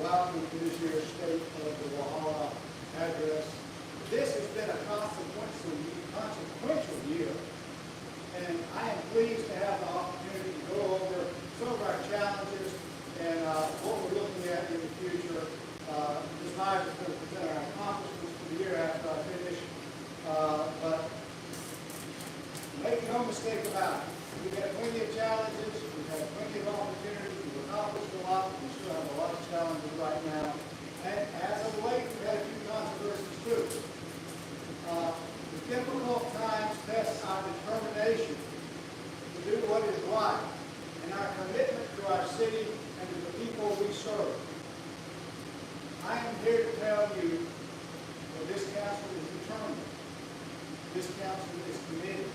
welcome to this year's State of the Walhalla address. This has been a consequential year, and I am pleased to have the opportunity to go over some of our challenges and what we're looking at in the future. Ms. Myers is going to present our accomplishments for the year after I finish, but make no mistake about it. We've had plenty of challenges, we've had plenty of opportunities, we've accomplished a lot, we still have a lot of challenges right now. And as of late, we've had a few controversies too. The difficult times test our determination to do what is right and our commitment to our city and to the people we serve. I am here to tell you that this council is determined. This council is committed.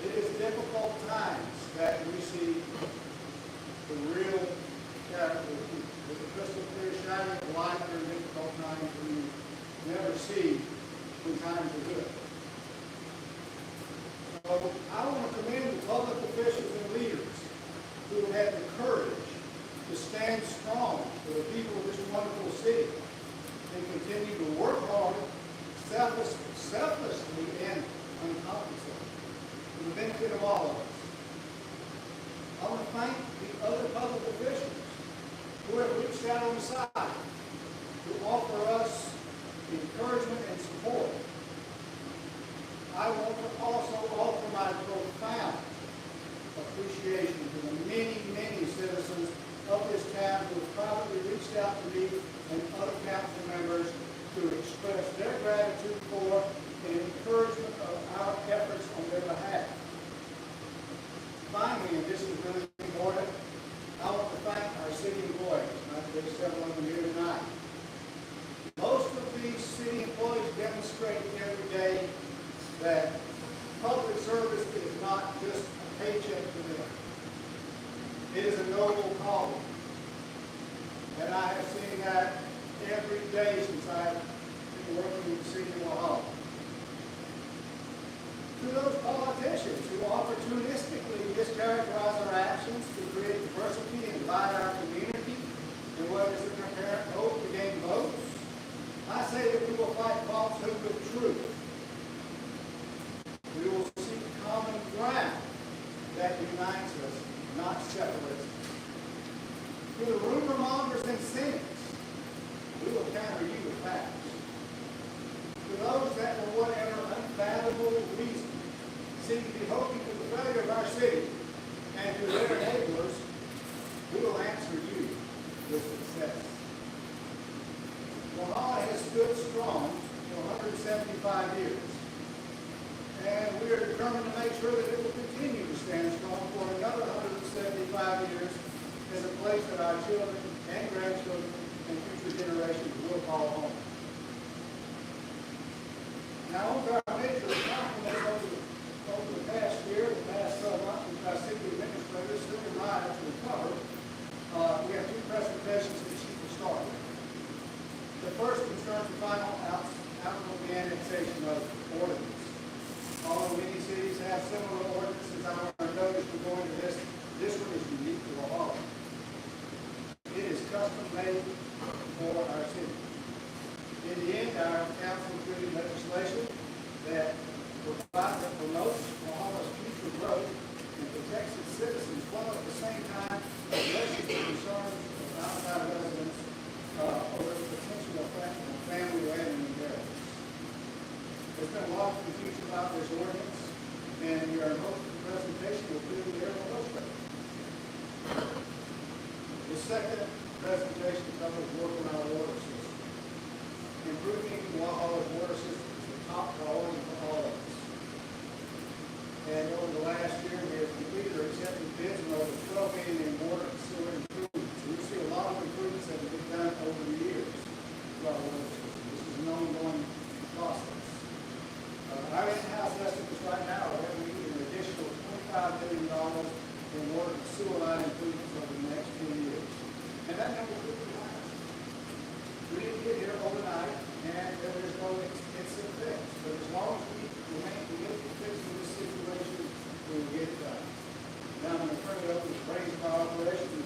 It is difficult times that we see the real character of people. With the crystal clear shining of light during difficult times we never see when times are good. So I want to commend the public officials and leaders who have had the courage to stand strong for the people of this wonderful city and continue to work hard, selflessly and uncompensated, for the benefit of all of us. I want to thank the other public officials who have reached out on the side to offer us encouragement and support. I want to also offer my profound appreciation to the many, many citizens of this town who have privately reached out to me and other council members to express their gratitude for and encouragement of our efforts on their behalf. Finally, and this is really important, I want to thank our city employees. There's several of them here tonight. Most of these city employees demonstrate every day that public service is not just a paycheck to them. It is a noble calling. And I have seen that every day since I've been working in the city of Walhalla. To those politicians who opportunistically mischaracterize our actions to create diversity and divide our community in what is an apparent hope to gain votes, I say that we will fight falsehood with truth. We will seek common ground that unites us, not separates us. To the rumor mongers and cynics, we will counter you with facts. To those that, for whatever unfathomable reason, seem to be hoping for the failure of our city, and to their enablers, we will answer you with success. Walhalla has stood strong for 175 years, and we are determined to make sure that it will continue to stand strong for another 175 years as a place that our children and grandchildren and future generations will call home. Now, on to our major accomplishments over the past year, the past 12 months, with our city administrator, Sylvia Myers, will cover. We have two presentations that she will start with. The first concerns the final outcome of the annexation of ordinance. Although many cities have similar ordinances, I want to notice we're going to this one is unique to Walhalla. made for our city. In the end, our council included legislation that promotes Walhalla's future growth and protects its citizens, while at the same time addresses the concerns of outside residents over the potential effect on family land and inheritance. There's been a lot of confusion about this ordinance, and we are hoping the presentation will clearly illustrate. The second presentation covers work on our water system. Improving Walhalla's water system is the top priority for all of us. And over the last year, we have completed or accepted bids on over 12 million in water facility improvements. And you see a lot of improvements that have been done over the years to our water system. This is an ongoing process. Our in-house estimates right now are that we need an additional $25 million in water and sewer line improvements over the next 10 years. And that number could be higher. We didn't get here overnight, and there is no instant fix. But as long as we remain committed to fixing this situation, we will get it done. Now I'm going to turn it over to Brains Power Operations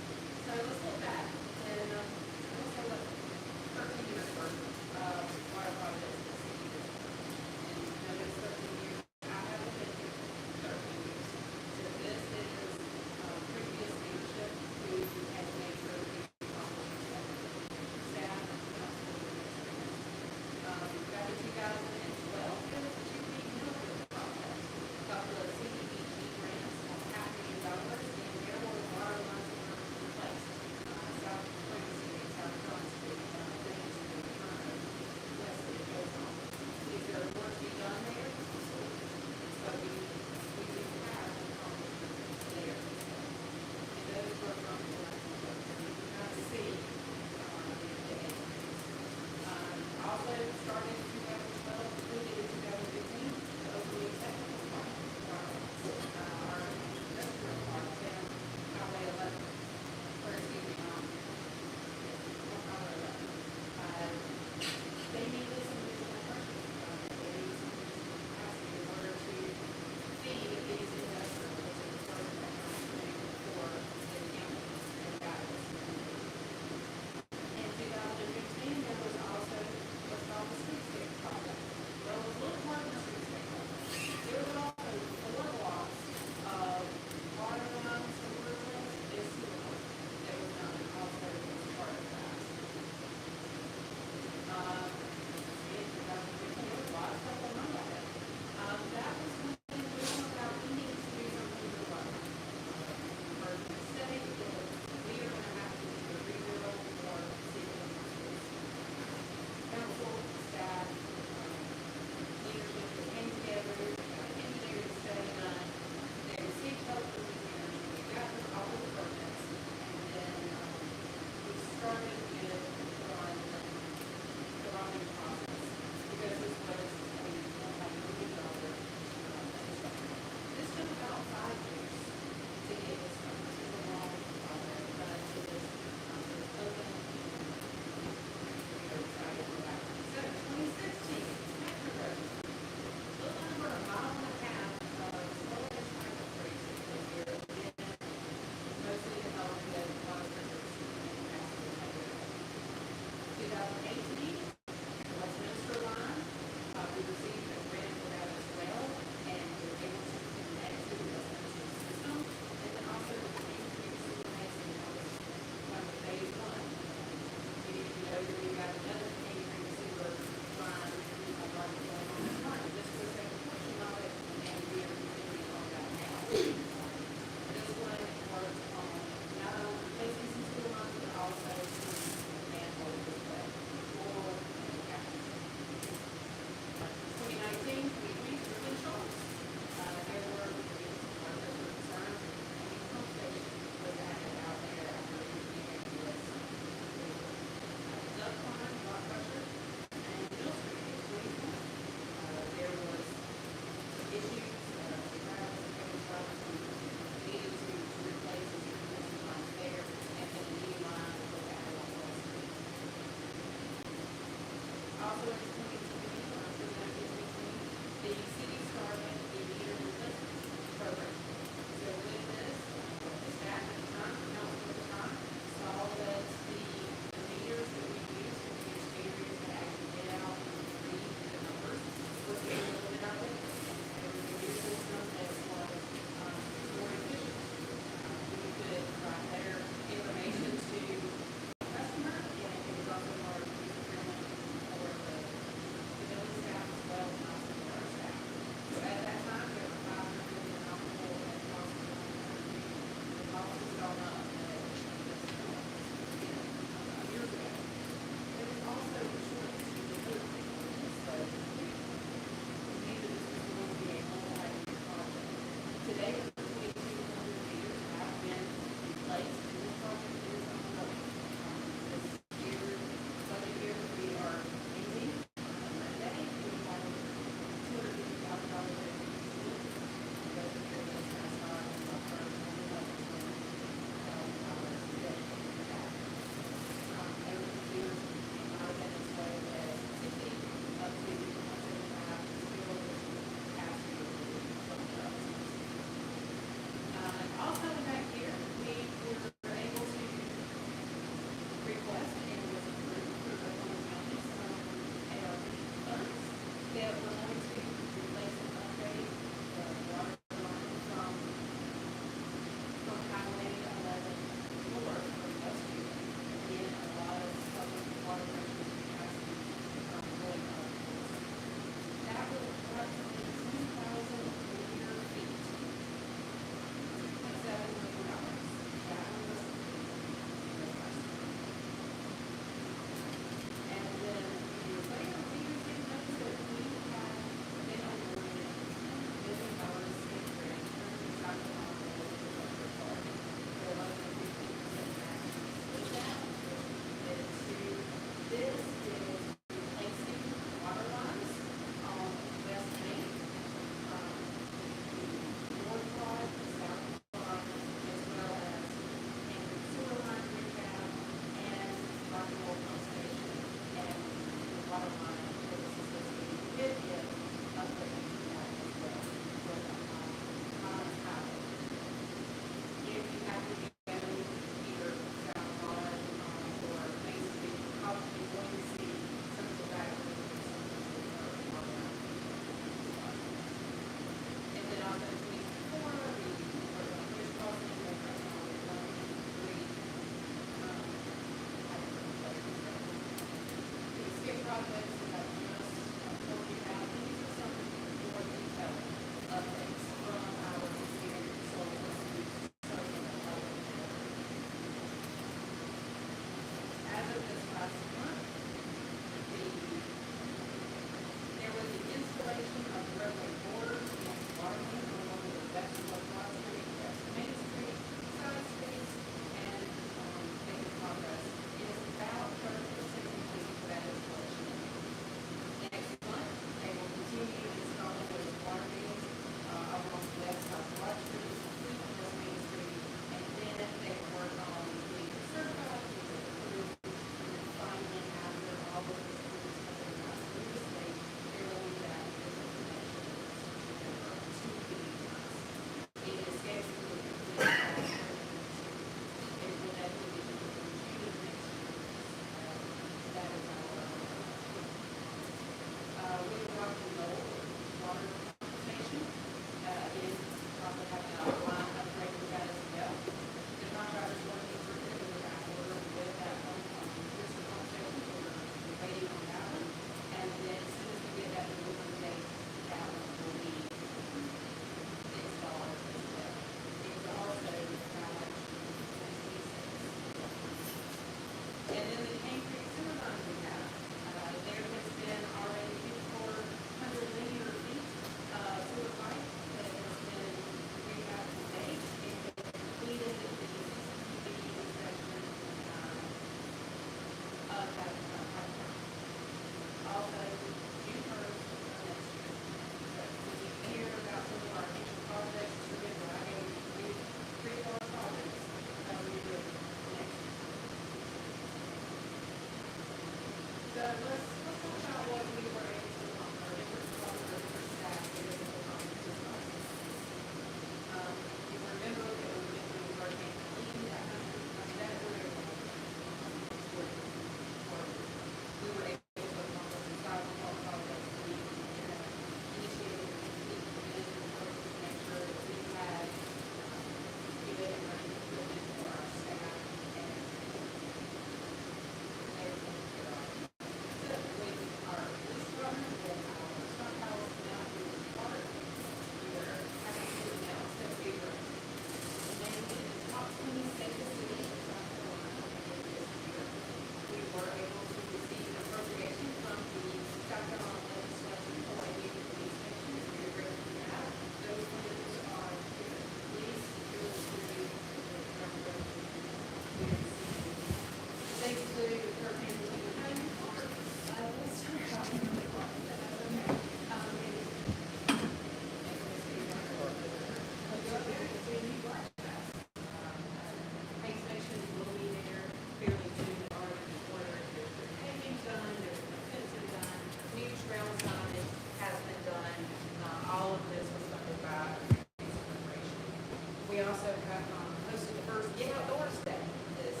hosted the first Get Outdoors Day this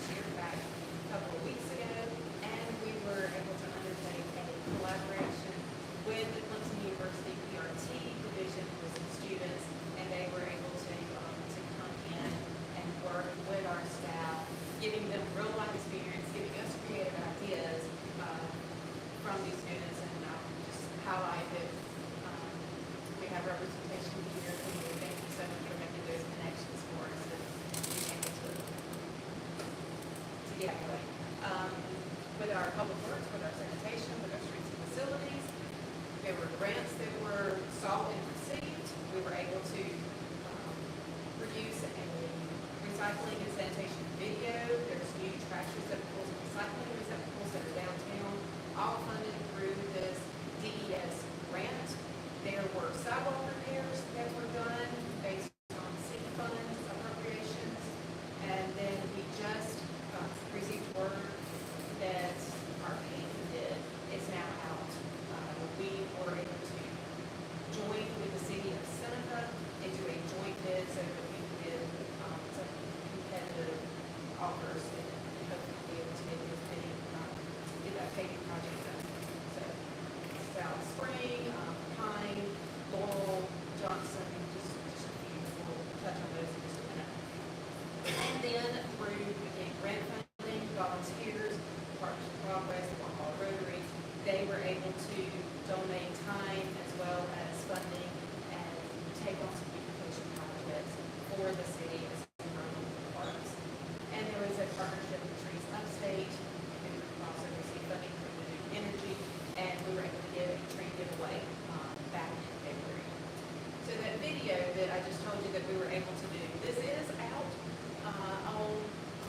year, back a couple of weeks ago, and we were able to undertake a collaboration with the Clemson University PRT division with some students, and they were able to come in and work with our staff, giving them real life experience, giving us creative ideas from these students, and just highlight that we have representation here. And we thank you so much for making those connections for us and being able to get going. With our public works, with our sanitation, with our streets and facilities, there were grants that were sought and received. We were able to produce a recycling and sanitation video. There's new trash receptacles and recycling receptacles that are downtown, all funded through this DES grant. There were sidewalk repairs that were done based on city funds appropriations, and then we just received word that our painting bid is now out. We were able to join with the city of Seneca into a joint bid so that we could get some competitive offers and hopefully be able to get this bidding, get that paving project done. So South Spring, Pine, Laurel, Johnson, just a few. We'll touch on those in just a minute. And then through, again, grant funding, volunteers, Parks and Progress, Walhalla Rotary, they were able to donate time as well as funding and take on some beautification projects for the city as well as parks. And there was a partnership with Trees Upstate, who also received funding from the New Energy, and we were able to give a tree giveaway back in February. So that video that I just told you that we were able to do, this is out on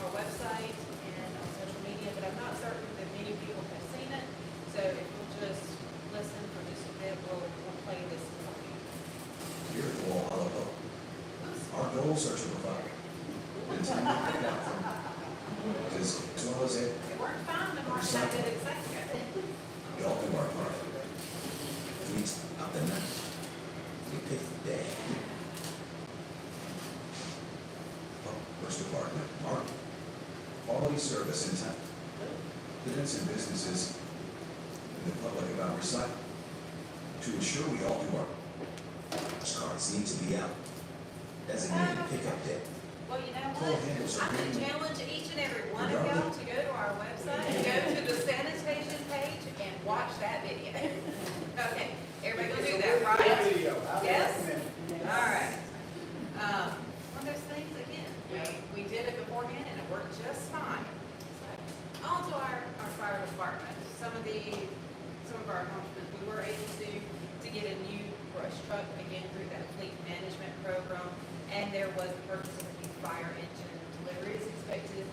our website and on social media, but I'm not certain that many people have seen it. So if you'll just listen for just a bit, we'll play this for you. Here at Walhalla, our goals are to provide because as well as it, It worked fine, the market I did it a second ago. we all do our part. Please, up the night, we pick the day. First department, Mark, quality service in town. Students and businesses and the public about recycling. To ensure we all do our cards need to be out. Designated pickup day. Well, you know Full handles what? are I'm going to green. challenge each and every one of y'all to go to our website, go to the sanitation page, and watch that video. Okay, everybody gonna do that, right? Video. I would Yes? recommend it. All right. One of those things, again, we did it beforehand, and it worked just fine. So, on to our fire department. Some of our accomplishments, we were able to get a new brush truck, again, through that fleet management program, and there was the purchase of a new fire engine. Delivery is expected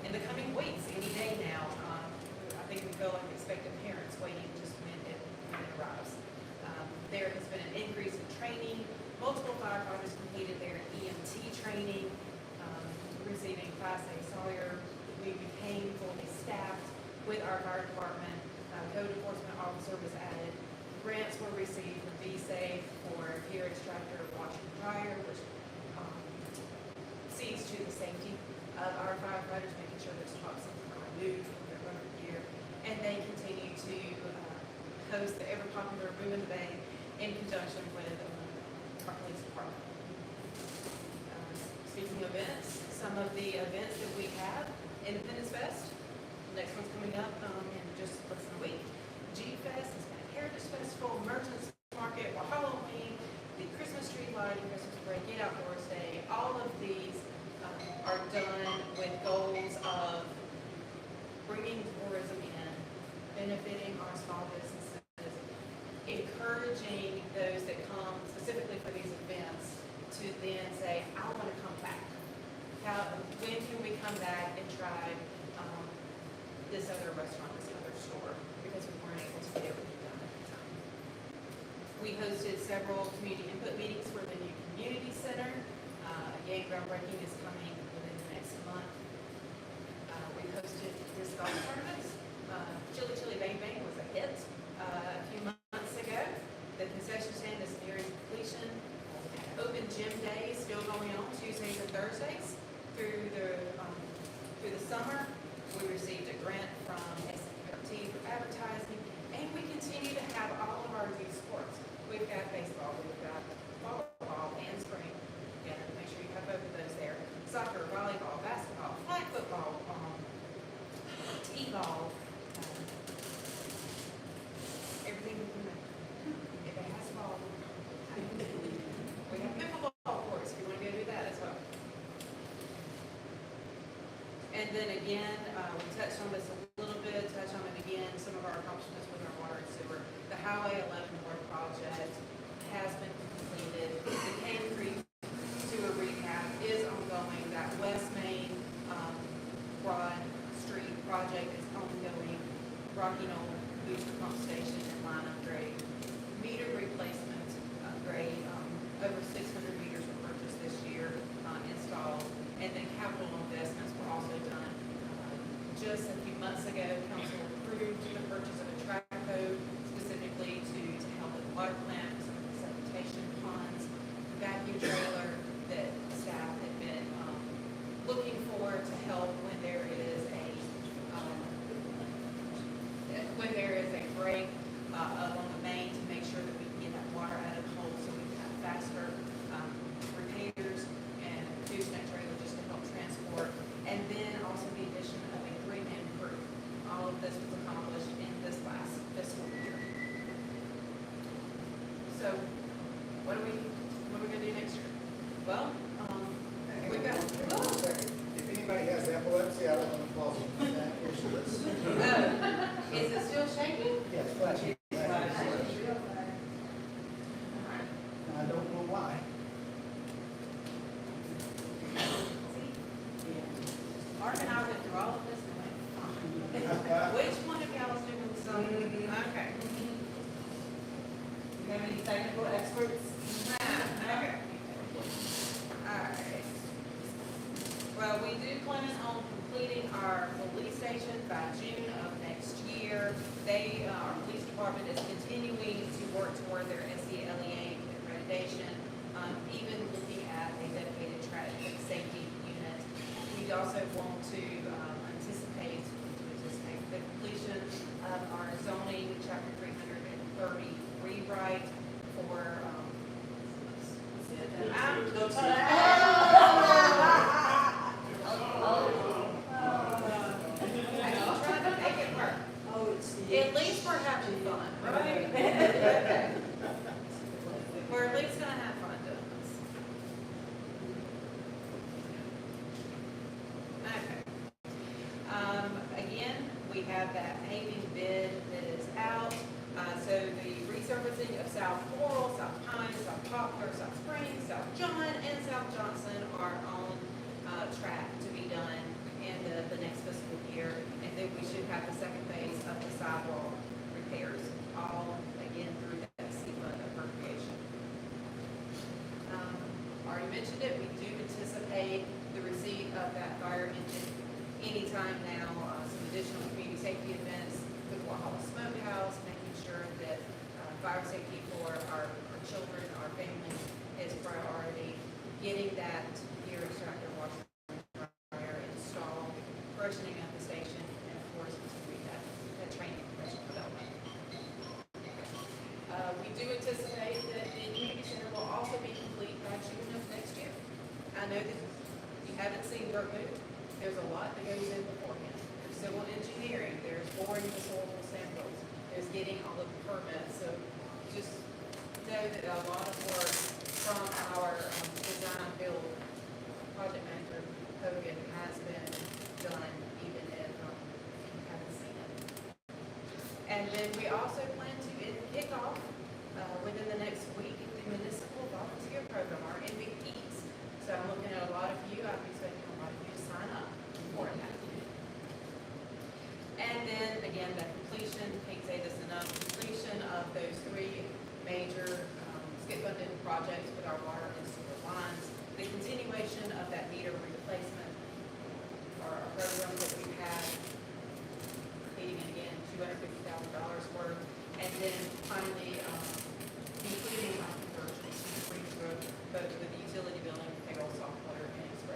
in the coming weeks, any day now. I think we feel like expectant parents waiting just when it arrives. There has been an increase in training. Multiple firefighters completed their EMT training, receiving Class A Sawyer. We became fully staffed with our fire department. Code enforcement officer was added. Grants were received from B-Safe for gear extractor, washer, and dryer, which sees to the safety of our firefighters, making sure their toxins are removed from their rubber gear. And they continue to host the ever-popular Room in the Bay in conjunction with our police department. Speaking of events, some of the events that we have, Independence Fest, next one's coming up in just less than a week. G-Fest, Hispanic Heritage Festival, Merchants Market, Halloween, the Christmas tree lighting, Christmas parade, Get Outdoors Day. All of these are done with goals of bringing tourism in, benefiting our small businesses, encouraging those that come specifically for these events to then say, I want to come back. When can we come back and try this other restaurant, this other store, because we weren't able to get everything done at the time. We hosted several community input meetings for the new community center. Again, groundbreaking is coming within the next month. We hosted disc golf tournaments. Chili Chili Bang Bang was a hit a few months ago. The concession stand is nearing completion. Open gym day is still going on. Thursdays through the summer. We received a grant from SCRT for advertising, and we continue to have all of our youth sports. We've got baseball, we've got volleyball and spring. Yeah, make sure you have both of those there. Soccer, volleyball, basketball, flag football, t-ball, everything we can make. If it has a ball, we have pickleball courts, if you want to go do that as well. And then again, we touched on this a little bit, touch on it again, some of our accomplishments with our water and sewer. The Highway 11 North project has been completed. The Cane Creek sewer rehab is ongoing. That West Main Broad Street project is ongoing. Rocky Knoll booster pump station and line upgrade. Meter replacement upgrade. Over 600 meters were purchased this year, installed. And then capital investments were also done. Just a few months ago, council approved the purchase of a track code specifically to help with the water plant, some of the sanitation ponds, vacuum trailer that staff had been looking for to help when there is a break along the main, to make sure that we can get that water out of the hole so we can have faster repairs, and gooseneck trailer just to help transport, and then also the addition of a 3-man crew. All of this was accomplished in this last fiscal year. So, what are we gonna do next year? Well, we've got. If anybody has epilepsy, I don't want to cause that issue. Is it still shaking? Yes, flashing. I don't know why. Mark and I went through all of this and went, which one of y'all is doing something? Okay. You have any technical experts? Okay. Alright. Well, we do plan on completing our police station by June of next year. Our police department is continuing to work toward their SCLEA accreditation, even looking at a dedicated traffic safety unit. We also want to anticipate the completion of our zoning chapter 330 rewrite for, I'm trying to make it work. At least we're having fun, right? We're at least gonna have fun doing this. Okay. Again, we have that paving bid that is out. So the resurfacing of South Coral, South Pine, South Poplar, South Springs, South John, and South Johnson are on track to be done in the next fiscal year. And then we should have the second phase of the sidewalk repairs, all again through that SEPA appropriation. Already mentioned it, we do anticipate the receipt of that fire engine anytime now. Some additional community safety events with Walhalla Smokehouse, making sure that fire safety for our children, our families is priority. Getting that gear extractor washer and dryer installed, freshening up the station, and of course continuing that training and professional development. We do anticipate that the community center will also be complete by June of next year. I know that you haven't seen dirt move. There's a lot that goes in beforehand. There's civil engineering, there's boring the soil samples, there's getting all of the permits. So just know that a lot of work from our design build project manager, Hogan, has been done, even if you haven't seen it. And then we also plan to kick off within the next week the municipal volunteer program, our MVPs. So I'm looking at a lot of you. I'm expecting a lot of you to sign up for that. And then again, the completion, can't say this enough, completion of those 3 major skip-funded projects with our water and sewer lines, the continuation of that meter replacement, our program that we've had, repeating it again, $250,000 worth, and then finally completing our conversions to both with the utility billing, payroll software, and express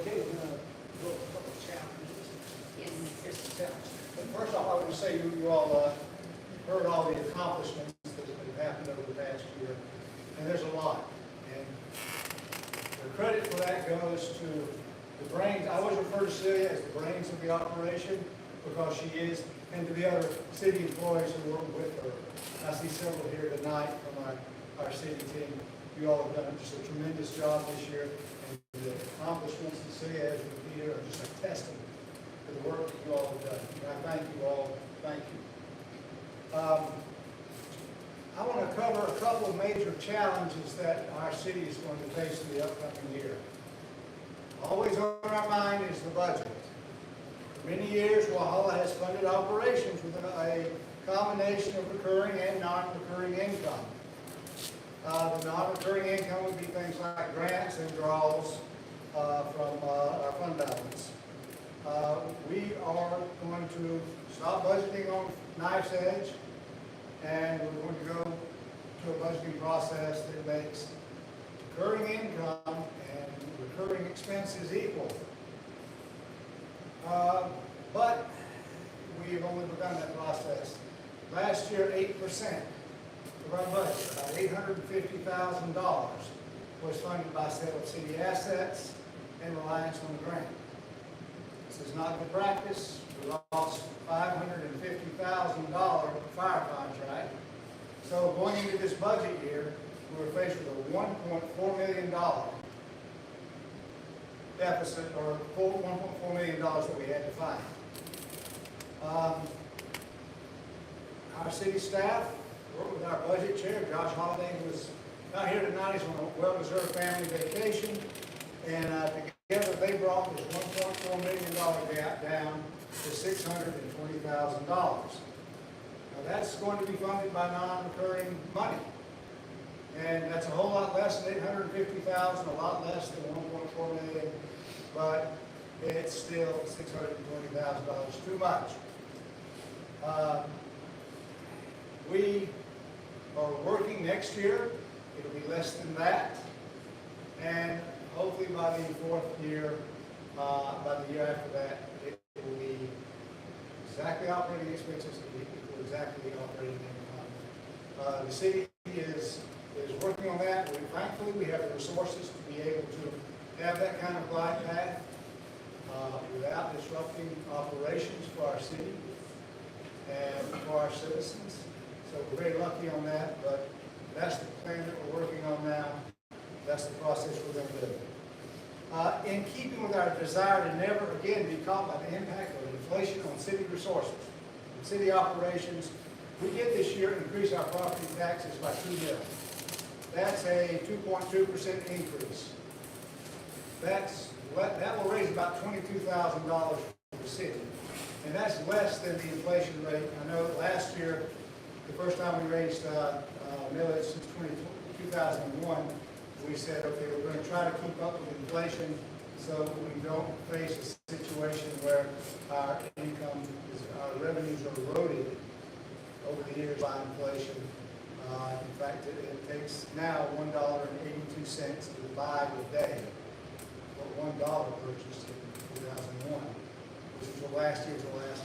okay, we're gonna go over a couple of challenges. Yes. Here's the challenge. But first off, I want to say you all heard all the accomplishments that have happened over the past year, and there's a lot. And the credit for that goes to the brains. I always refer to Celia as the brains of the operation because she is, and to the other city employees who work with her. I see several here tonight from our city team. You all have done just a tremendous job this year, and the accomplishments that Celia has repeated are just a testament to the work that you all have done. And I thank you all. Thank you. I want to cover a couple of major challenges that our city is going to face in the upcoming year. Always on our mind is the budget. For many years, Walhalla has funded operations with a combination of recurring and non-recurring income. The non-recurring income would be things like grants and draws from our fund balance. We are going to stop budgeting on knife's edge, and we're going to go to a budgeting process that makes recurring income and recurring expenses equal. But we've only begun that process. Last year, 8% of our budget, about $850,000, was funded by sale of city assets and reliance on the grant. This is not good practice. We lost $550,000 fire contract. So going into this budget year, we were faced with a $1.4 million deficit, or $1.4 million that we had to find. Our city staff worked with our budget chair. Josh Holiday was not here tonight. He's on a well-deserved family vacation. And together they brought this $1.4 million gap down to $620,000. Now that's going to be funded by non-recurring money. And that's a whole lot less than $850,000, a lot less than $1.4 million, but it's still $620,000 too much. We are working next year. It'll be less than that. And hopefully by the fourth year, by the year after that, it will be exactly operating expenses, it will equal exactly operating income. The city is working on that. Thankfully, we have the resources to be able to have that kind of glide path without disrupting operations for our city and for our citizens. So we're very lucky on that, but that's the plan that we're working on now. That's the process we're going to do. In keeping with our desire to never again be caught by the impact of inflation on city resources and city operations, we did this year increase our property taxes by $2 million. That's a 2.2% increase. That will raise about $22,000 for the city, and that's less than the inflation rate. I know that last year, the first time we raised millage since 2001, we said, okay, we're going to try to keep up with inflation so we don't face a situation where our income, our revenues are eroded over the years by inflation. In fact, it takes now $1.82 to buy the day what $1 purchased in 2001, which was the last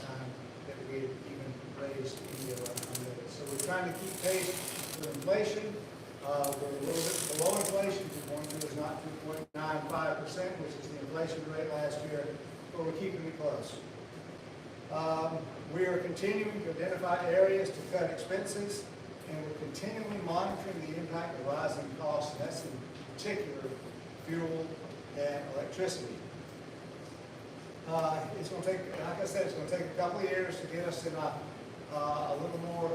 time that we had even raised any of our millage. So we're trying to keep pace with inflation. We're a little bit below inflation. 2.2 is not 2.95%, which is the inflation rate last year, but we're keeping it close. We are continuing to identify areas to cut expenses, and we're continually monitoring the impact of rising costs, and that's in particular fuel and electricity. It's going to take, like I said, it's going to take a couple of years to get us in a little more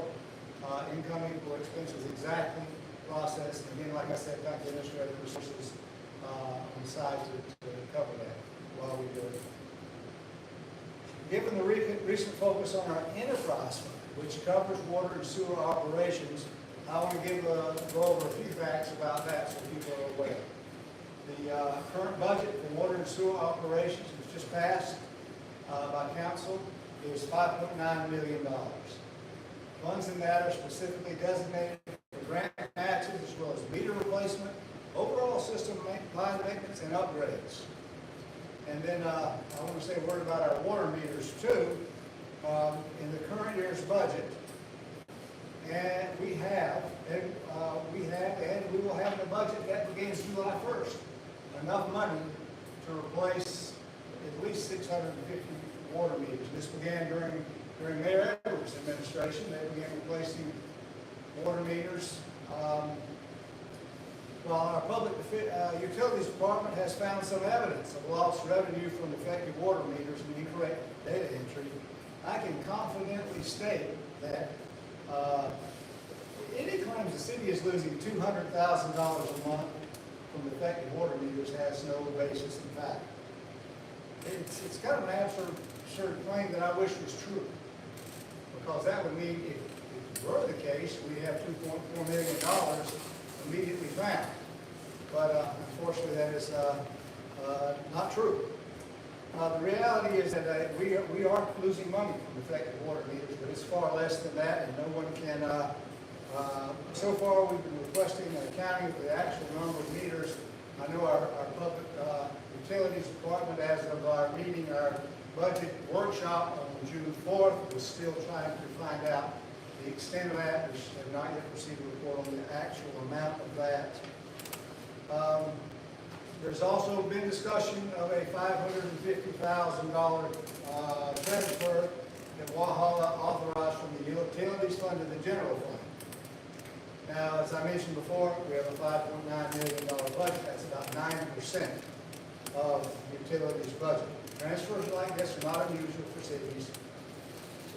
income equal expenses exactly process. And again, like I said, thank the administrative resources on the side to cover that while we do it. Given the recent focus on our enterprise fund, which covers water and sewer operations, I want to go over a few facts about that so people are aware. The current budget for water and sewer operations was just passed by council. It was $5.9 million. Funds in that are specifically designated for grant matches as well as meter replacement, overall system line maintenance, and upgrades. And then I want to say a word about our water meters too. In the current year's budget, and we have, and we will have in the budget that begins July 1st, enough money to replace at least 650 water meters. This began during Mayor Edwards' administration. They began replacing water meters. While our public utilities department has found some evidence of lost revenue from defective water meters and incorrect data entry, I can confidently state that any claims the city is losing $200,000 a month from defective water meters has no basis in fact. It's kind of an absurd claim that I wish was true, because that would mean if it were the case, we have $2.4 million immediately found. But unfortunately, that is not true. The reality is that we are losing money from defective water meters, but it's far less than that, and no one can. So far, we've been requesting an accounting of the actual number of meters. I know our public utilities department, as of our meeting, our budget workshop on June 4th, was still trying to find out the extent of that. We have not yet received a report on the actual amount of that. There's also been discussion of a $550,000 transfer that Walhalla authorized from the utilities fund to the general fund. Now, as I mentioned before, we have a $5.9 million budget. That's about 9% of the utilities budget. Transfers like this are not unusual for cities.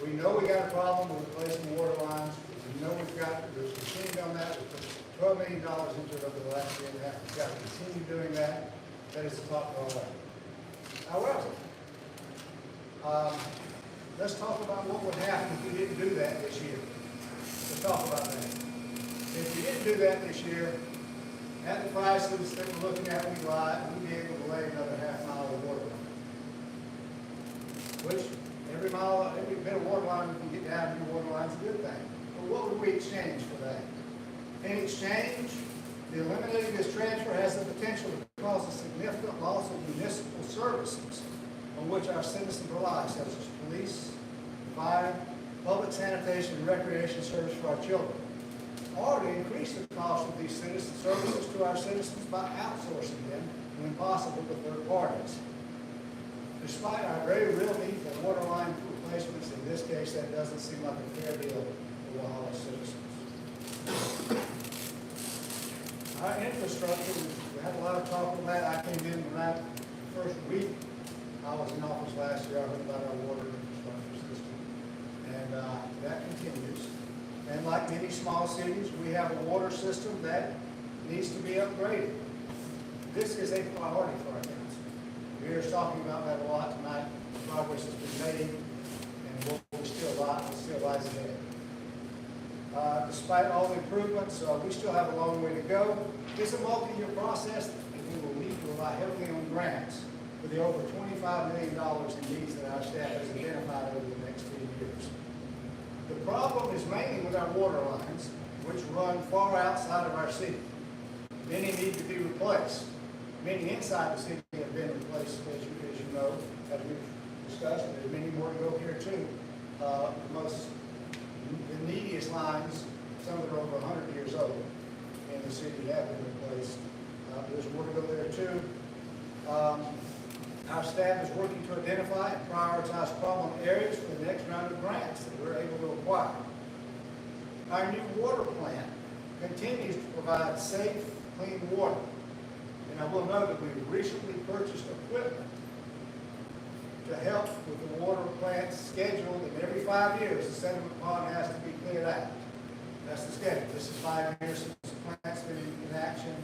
We know we got a problem with replacing water lines. We know there's continued on that. We put $12 million into it over the last year and a half. We've got to continue doing that. That is the top priority. However, let's talk about what would happen if we didn't do that this year. Let's talk about that. If we didn't do that this year, at the prices that we're looking at, we'd be able to lay another half-mile of water line. Which, every bit of water line we can get down, new water line's a good thing. But what would we exchange for that? In exchange, the eliminating this transfer has the potential to cause a significant loss of municipal services on which our citizens rely, such as police, fire, public sanitation, and recreation service for our children, or to increase the cost of these citizen services to our citizens by outsourcing them, when possible, to third parties. Despite our very real need for water line replacements, in this case, that doesn't seem like a fair deal for Walhalla citizens. Our infrastructure, we had a lot of talk about that. I came in around the first week I was in office last year. I heard about our water infrastructure system, and that continues. And like many small cities, we have a water system that needs to be upgraded. This is a priority for our council. We are talking about that a lot tonight. Progress has been made, and we're still lies ahead. Despite all the improvements, we still have a long way to go. It's a multi-year process, and we will need to rely heavily on grants for the over $25 million in needs that our staff has identified over the next 3 years. The problem is mainly with our water lines, which run far outside of our city. Many need to be replaced. Many inside the city have been replaced, as you know, as we've discussed. There's many more to go here too. The neediest lines, some that are over 100 years old in the city, have been replaced. There's more to go there too. Our staff is working to identify and prioritize problem areas for the next round of grants that we're able to acquire. Our new water plant continues to provide safe, clean water. And I will note that we recently purchased equipment to help with the water plant schedule, and every 5 years the sediment pond has to be cleared out. That's the schedule. This is 5 years since the plant's been in action.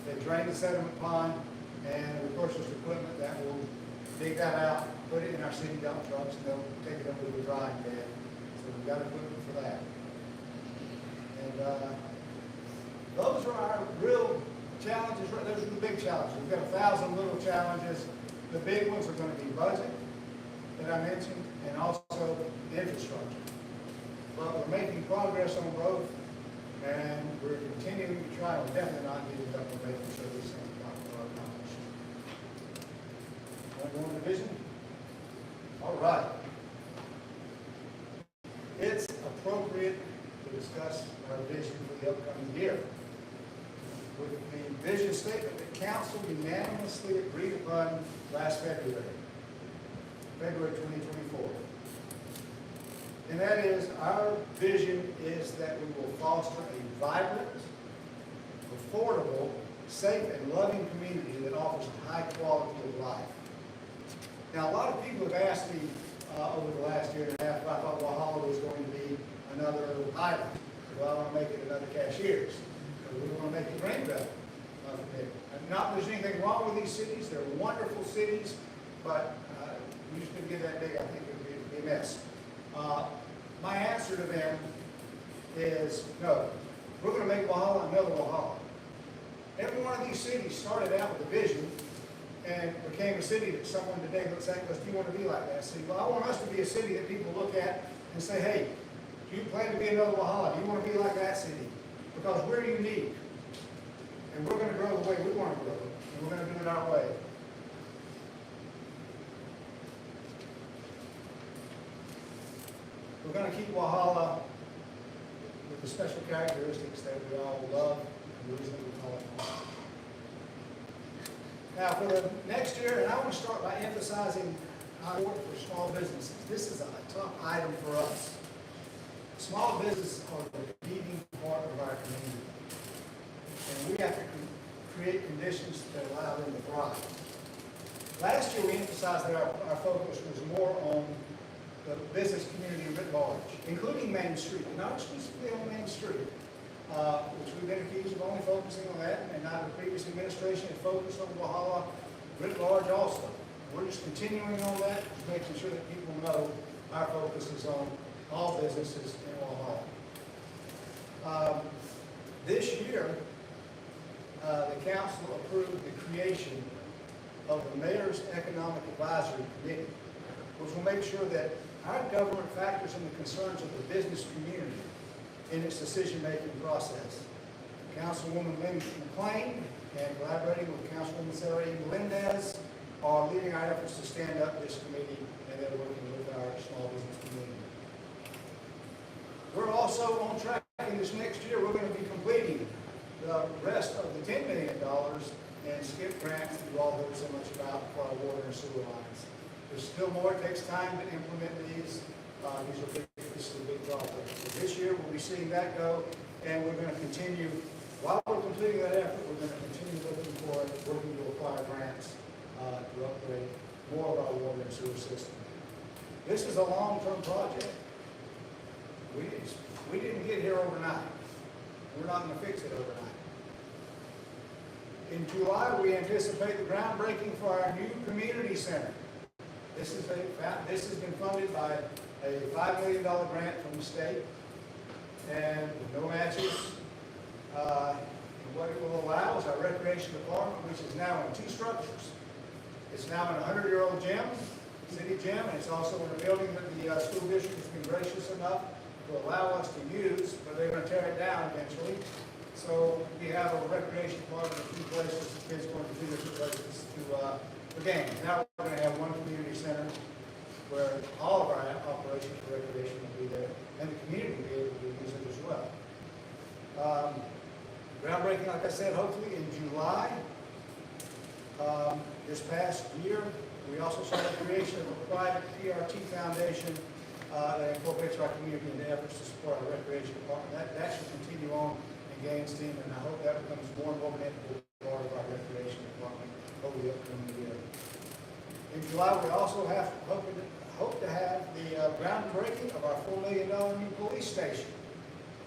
They drain the sediment pond, and we purchased equipment that will dig that out, put it in our city dump trucks, and they'll take it over to the drying bed. So we've got equipment for that. And those are our real challenges. Those are the big challenges. We've got 1,000 little challenges. The big ones are going to be budget, that I mentioned, and also infrastructure. But we're making progress on both, and we're continuing to try. We're definitely not giving up on making sure these things are accomplished. going to vision? All right. It's appropriate to discuss our vision for the upcoming year. With the vision statement that council unanimously agreed upon last February 2024. And that is, our vision is that we will foster a vibrant, affordable, safe, and loving community that offers a high quality of life. Now, a lot of people have asked me over the last year and a half if I thought Walhalla was going to be another island. Well, I want to make it another Cashiers, because we want to make the grain belt. Not that there's anything wrong with these cities. They're wonderful cities, but we just didn't get that big. I think it would be a mess. My answer to them is no. We're going to make Walhalla another Walhalla. Every one of these cities started out with a vision and became a city that someone today looks at and goes, do you want to be like that city? Well, I want us to be a city that people look at and say, hey, do you plan to be another Walhalla? Do you want to be like that city? Because we're unique. And we're going to grow the way we want to grow. And we're going to do it our way. We're going to keep Walhalla with the special characteristics that we all love and the reason we call it home. Now, for the next year, and I want to start by emphasizing our support for small businesses. This is a top item for us. Small businesses are the leading part of our community. And we have to create conditions that allow them to thrive. Last year, we emphasized that our focus was more on the business community writ large, including Main Street, not exclusively on Main Street, which we've been accused of only focusing on that, and now the previous administration had focused on Walhalla writ large also. We're just continuing on that, just making sure that people know our focus is on all businesses in Walhalla. This year, the council approved the creation of the Mayor's Economic Advisory Committee, which will make sure that our government factors in the concerns of the business community in its decision-making process. Councilwoman Lynn McLean and collaborating with Councilwoman Sarah E. Melendez are leading our efforts to stand up this committee, and they're working with our small business community. We're also on track in this next year. We're going to be completing the rest of the $10 million in SCIP grants that you all heard so much about for our water and sewer lines. There's still more. It takes time to implement these. This is a big project. So this year we'll be seeing that go, and we're going to continue. While we're completing that effort, we're going to continue looking for it, working to acquire grants to upgrade more of our water and sewer system. This is a long-term project. We didn't get here overnight. We're not going to fix it overnight. In July, we anticipate the groundbreaking for our new community center. This has been funded by a $5 million grant from the state, and with no matches. What it will allow is our recreation department, which is now in 2 structures. It's now in a 100-year-old gym, city gym, and it's also in a building that the school district has been gracious enough to allow us to use, but they're going to tear it down eventually. So we have a recreation department in 2 places, the kids going to 2 different places for games. Now we're going to have one community center where all of our operations for recreation will be there, and the community will be able to use it as well. Groundbreaking, like I said, hopefully in July. This past year, we also saw the creation of a private PRT foundation that incorporates our community into efforts to support our recreation department. That should continue on and gain steam, and I hope that becomes more and more an integral part of our recreation department over the upcoming year. In July, we also hope to have the groundbreaking of our $4 million new police station,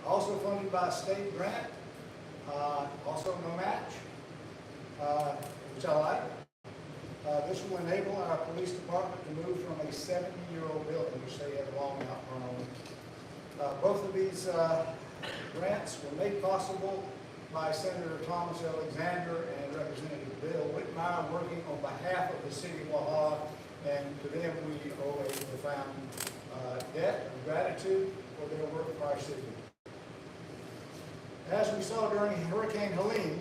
also funded by a state grant, also no match, which I like. This will enable our police department to move from a 70-year-old building, which they have long outgrown. Both of these grants were made possible by Senator Thomas Alexander and Representative Bill Whitmire, working on behalf of the city of Walhalla, and to them we owe a profound debt of gratitude for their work for our city. As we saw during Hurricane Helene,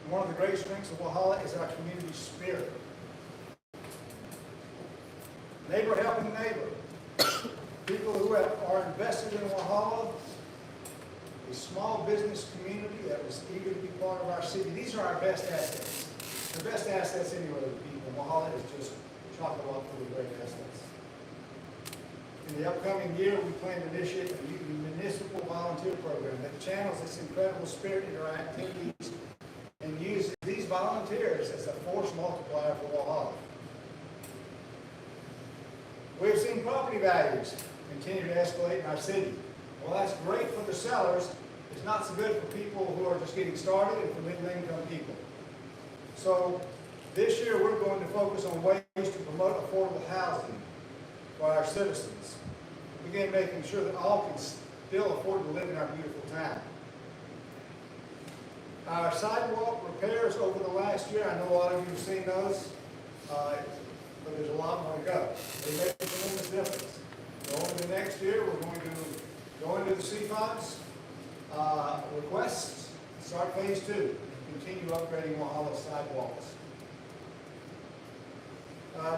one of the great strengths of Walhalla is our community spirit. Neighbor helping neighbor. People who are invested in Walhalla, a small business community that was eager to be part of our city. These are our best assets. The best assets anywhere, the people. Walhalla is just chock-a-block full of great assets. In the upcoming year, we plan to initiate a municipal volunteer program that channels this incredible spirit in our activities and uses these volunteers as a force multiplier for Walhalla. We've seen property values continue to escalate in our city. Well, that's great for the sellers. It's not so good for people who are just getting started and for middle-income people. So this year, we're going to focus on ways to promote affordable housing for our citizens. Begin making sure that all can still afford to live in our beautiful town. Our sidewalk repairs over the last year, I know a lot of you have seen those, but there's a lot more to go. They make a tremendous difference. Going into next year, we're going to go into the CFOB's requests, start phase 2, and continue upgrading Walhalla sidewalks.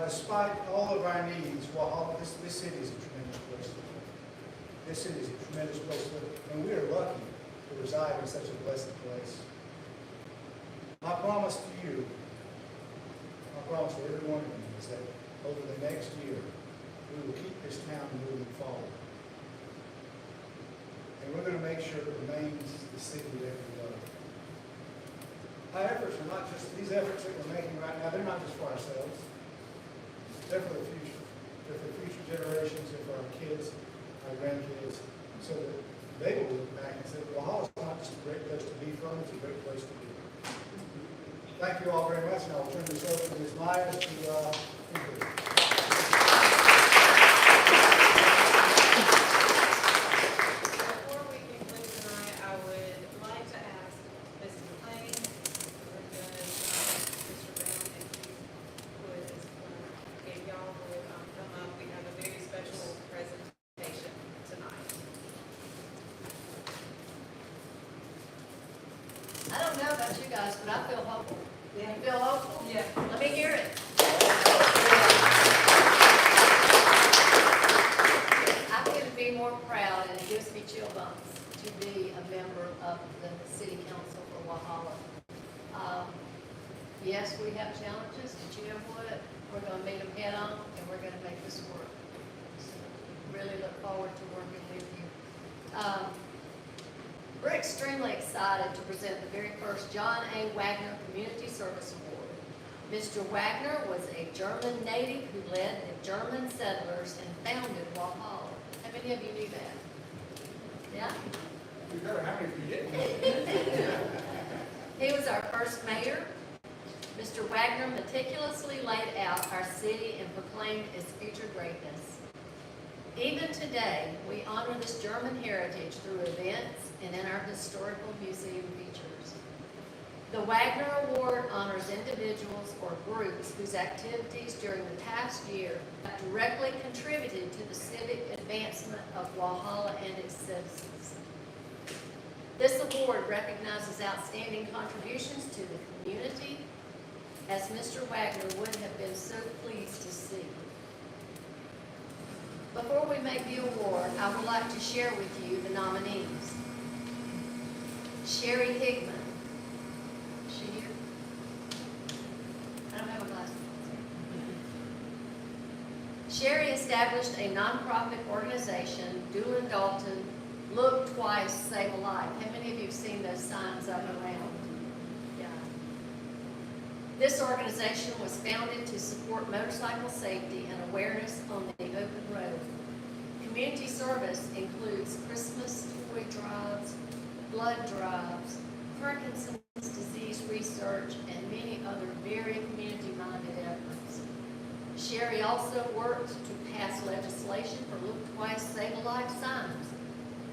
Despite all of our needs, Walhalla, this city is a tremendous place to live. This city is a tremendous place to live, and we are lucky to reside in such a blessed place. My promise to you, my promise to every one of you is that over the next year, we will keep this town moving forward. And we're going to make sure it remains the city that we love. Our efforts are not just, these efforts that we're making right now, they're not just for ourselves. They're for the future. They're for future generations, they're for our kids, our grandkids, so that they will look back and say, well, Walhalla's not just a great place to be from, it's a great place to be. Thank you all very much, and I will turn this over to Ms. Myers to conclude. Before we conclude tonight, I would like to ask Mrs. McLean, or Mr. Brown, if you would, if y'all would come up. We have a very special presentation tonight. I don't know about you guys, but I feel hopeful. You feel hopeful? Yeah. Let me hear it. I couldn't be more proud, and it gives me chill bumps to be a member of the City Council for Walhalla. Yes, we have challenges, but you know what? We're going to meet them head on, and we're going to make this work. So, really look forward to working with you. We're extremely excited to present the very first John A. Wagner Community Service Award. Mr. Wagner was a German native who led the German settlers and founded Walhalla. How many of you knew that? Yeah? You better have it if you didn't. He was our first mayor. Mr. Wagner meticulously laid out our city and proclaimed its future greatness. Even today, we honor this German heritage through events and in our historical museum features. The Wagner Award honors individuals or groups whose activities during the past year have directly contributed to the civic advancement of Walhalla and its citizens. This award recognizes outstanding contributions to the community, as Mr. Wagner would have been so pleased to see. Before we make the award, I would like to share with you the nominees. Sherry Hickman. Is she here? I don't have a glasses. Sherry established a nonprofit organization, Doolin Dalton, Look Twice, Save a Life. How many of you have seen those signs up around? Yeah. This organization was founded to support motorcycle safety and awareness on the open road. Community service includes Christmas toy drives, blood drives, Parkinson's disease research, and many other very community-minded efforts. Sherry also worked to pass legislation for Look Twice, Save a Life signs,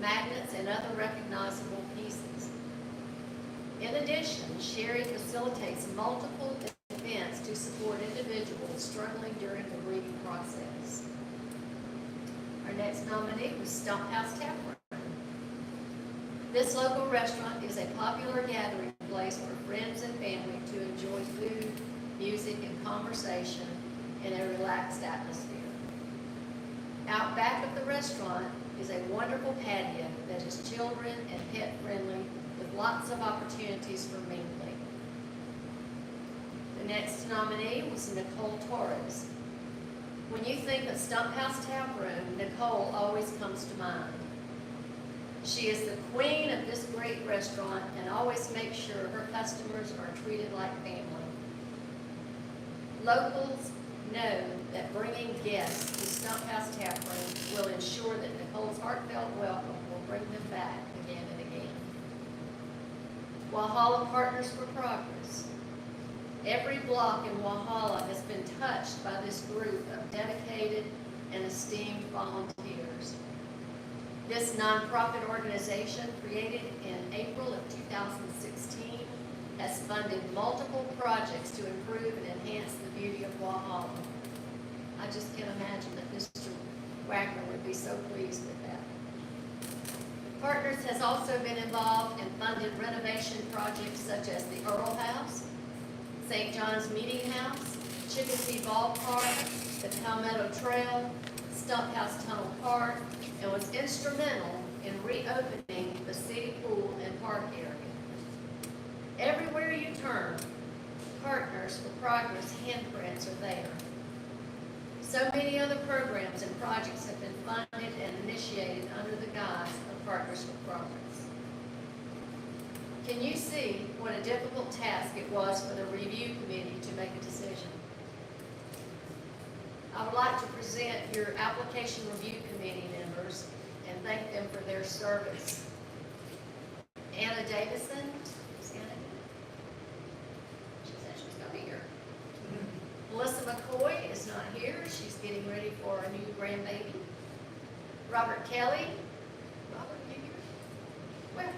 magnets, and other recognizable pieces. In addition, Sherry facilitates multiple events to support individuals struggling during the grieving process. Our next nominee was Stump House Tap Room. This local restaurant is a popular gathering place for friends and family to enjoy food, music, and conversation in a relaxed atmosphere. Out back of the restaurant is a wonderful patio that is children and pet friendly with lots of opportunities for mingling. The next nominee was Nicole Torres. When you think of Stump House Tap Room, Nicole always comes to mind. She is the queen of this great restaurant and always makes sure her customers are treated like family. Locals know that bringing guests to Stump House Tap Room will ensure that Nicole's heartfelt welcome will bring them back again and again. Walhalla Partners for Progress. Every block in Walhalla has been touched by this group of dedicated and esteemed volunteers. This nonprofit organization, created in April of 2016, has funded multiple projects to improve and enhance the beauty of Walhalla. I just can't imagine that Mr. Wagner would be so pleased with that. Partners has also been involved and funded renovation projects such as the Earl House, St. John's Meeting House, Chicopee Ballpark, the Palmetto Trail, Stump House Tunnel Park, and was instrumental in reopening the city pool and park area. Everywhere you turn, Partners for Progress handprints are there. So many other programs and projects have been funded and initiated under the guise of Partners for Progress. Can you see what a difficult task it was for the review committee to make a decision? I would like to present your application review committee members and thank them for their service. Anna Davison, is Anna? She said she's going to be here. Melissa McCoy is not here. She's getting ready for a new grandbaby. Robert Kelly. Robert, you here? Well,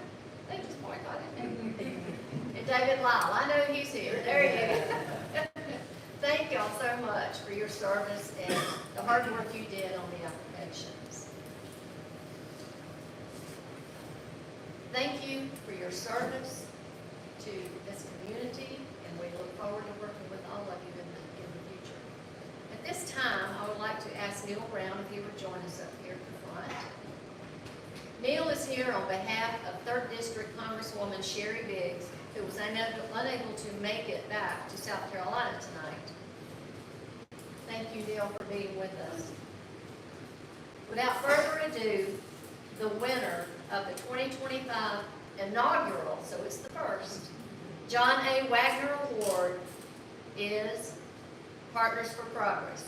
they just boycotted him. And David Lyle. I know he's here. There he is. Thank y'all so much for your service and the hard work you did on the applications. Thank you for your service to this community, and we look forward to working with all of you in the future. At this time, I would like to ask Neil Brown if he would join us up here at the front. Neil is here on behalf of 3rd District Congresswoman Sherry Biggs, who was unable to make it back to South Carolina tonight. Thank you, Neil, for being with us. Without further ado, the winner of the 2025 inaugural, so it's the first, John A. Wagner Award is Partners for Progress.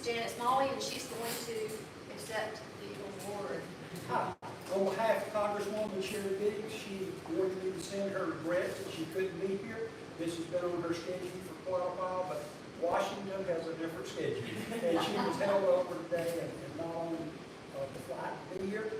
Janice Molly, and she's going to accept the award. Hi. On behalf of Congresswoman Sherry Biggs, she wanted me to send her regrets that she couldn't be here. This has been on her schedule for quite a while, but Washington has a different schedule. And she was held over today and not on the flight to be here.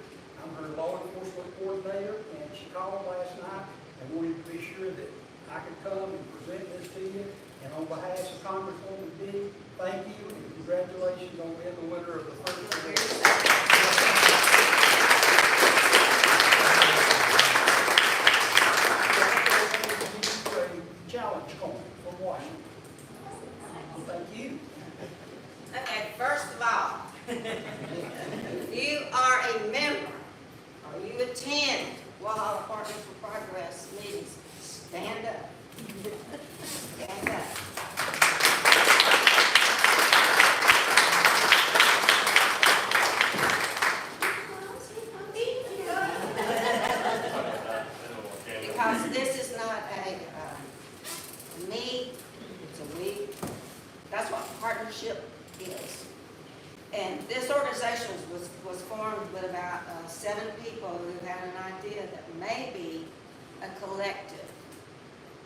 I'm her law enforcement coordinator, and she called last night and wanted to be sure that I could come and present this to you. And on behalf of Congresswoman Biggs, thank you and congratulations on being the winner of the first challenge coin from Washington. Thank you. Okay, first of all, you are a member, or you attend Walhalla Partners for Progress meetings. Stand up. Stand up. Because this is not a me, it's a we. That's what partnership is. And this organization was formed with about 7 people who had an idea that maybe a collective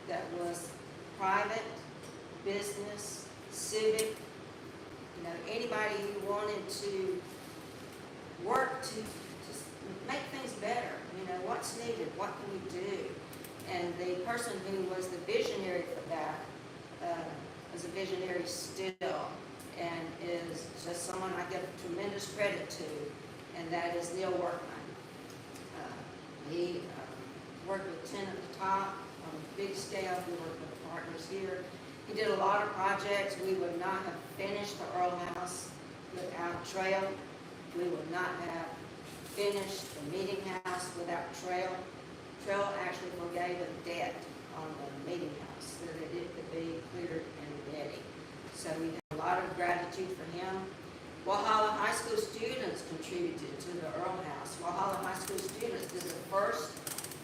that was private, business, civic, anybody who wanted to work to make things better. What's needed, what can we do? And the person who was the visionary for that is a visionary still, and is just someone I give tremendous credit to, and that is Neil Workman. He worked with 10 at the top on a big scale. He worked with the partners here. He did a lot of projects. We would not have finished the Earl House without Trail. We would not have finished the meeting house without Trail. Trail actually forgave a debt on the meeting house so that it could be cleared and ready. So we have a lot of gratitude for him. Walhalla High School students contributed to the Earl House. Walhalla High School students did the first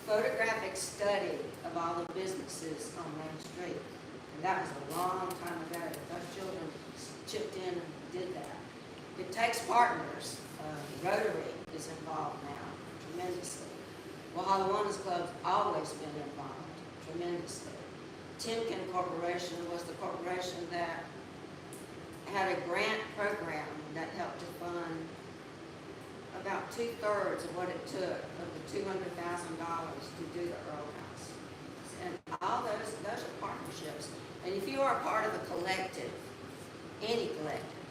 photographic study of all the businesses on Main Street. And that was a long time ago. Those children chipped in and did that. It takes partners. Rotary is involved now tremendously. Walhalla Women's Club's always been involved tremendously. Timken Corporation was the corporation that had a grant program that helped to fund about 2/3 of what it took of the $200,000 to do the Earl House. And all those are partnerships. And if you are a part of a collective, any collective,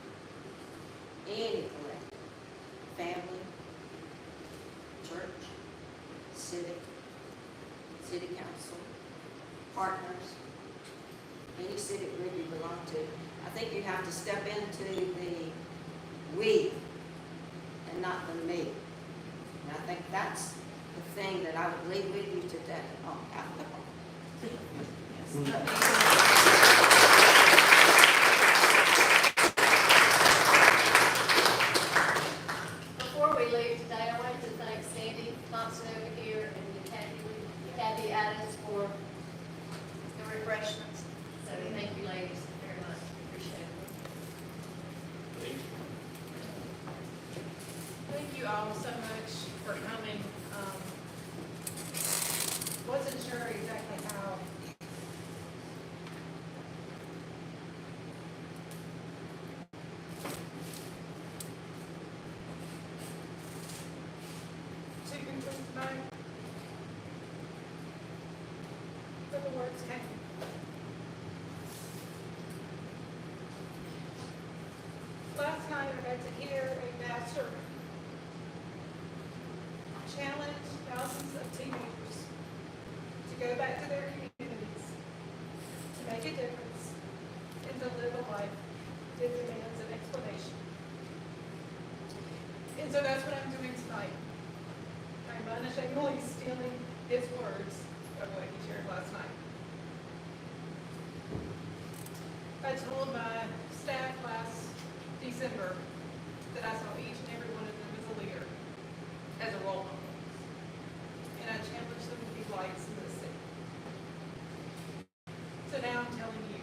family, church, civic, city council, partners, any civic group you belong to, I think you have to step into the we and not the me. And I think that's the thing that I would leave with you today on alcohol. Before we leave today, I wanted to thank Sandy Thompson over here and Kathy Addis for the refreshments. So thank you ladies very much. Appreciate it. Thank you all so much for coming. Wasn't sure exactly how. To conclude tonight, but the words came. Last night I got to hear a pastor challenge thousands of teenagers to go back to their communities, to make a difference, and to live a life that demands an explanation. And so that's what I'm doing tonight. I'm unashamedly stealing his words of what he shared last night. I told my staff last December that I saw each and every one of them as a leader, as a role model. And I challenged them to be lights in the city. So now I'm telling you,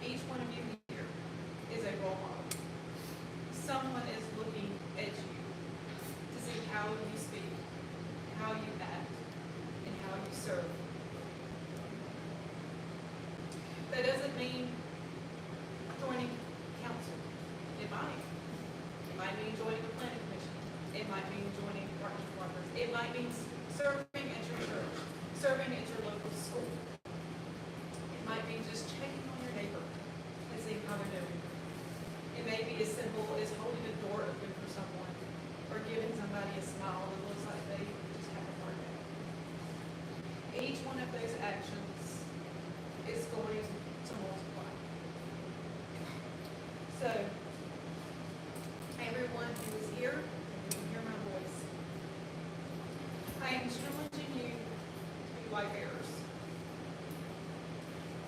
each one of you here is a role model. Someone is looking at you to see how you speak, how you act, and how you serve. That doesn't mean joining council. It might. It might mean joining the planning commission. It might mean joining partners. It might mean serving at your church, serving at your local school. It might be just checking on your neighbor and seeing how they're doing. It may be as simple as holding a door open for someone or giving somebody a smile that looks like they just have a hard day. Each one of those actions is going to multiply. So, everyone who is here, and you can hear my voice, I am challenging you to be light bearers.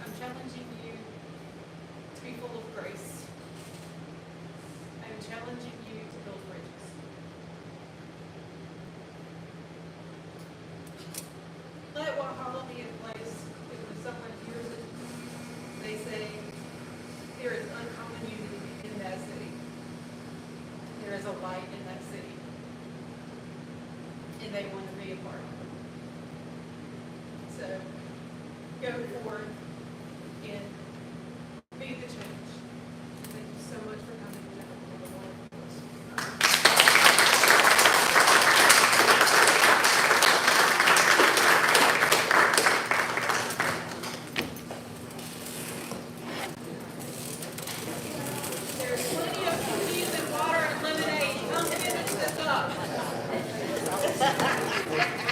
I'm challenging you to be full of grace. I'm challenging you to build bridges. Let Walhalla be a place that when someone hears it, they say, there is uncommon unity in that city. There is a light in that city. And they want to be a part of it. So, go forward and be the change. Thank you so much for coming. Thank you.